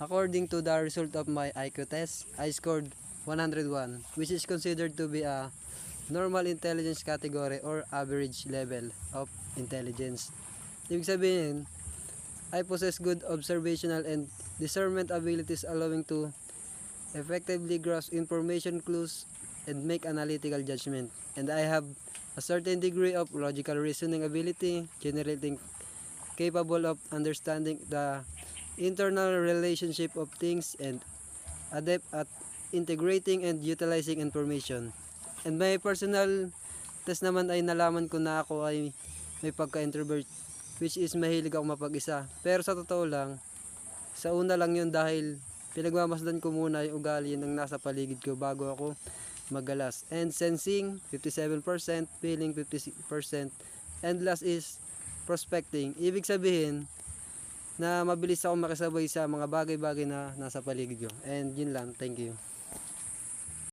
According to the result of my IQ test, I scored 101, which is considered to be a normal intelligence category or average level of intelligence. Ibig sabihin, I possess good observational and discernment abilities allowing to effectively grasp information clues and make analytical judgment. And I have a certain degree of logical reasoning ability, generating capable of understanding the internal relationship of things and adept at integrating and utilizing information. And my personal test naman ay nalaman ko na ako ay may pagka-introvert, which is mahilig ako mapag-isa. Pero sa totoo lang, sa una lang yun dahil pinagmamasdan ko muna yung ugali ng nasa paligid ko bago ako magalas. And sensing 57%, feeling 50%, and last is prospecting. Ibig sabihin na mabilis ako makisabay sa mga bagay-bagay na nasa paligid ko. And yun lang, thank you.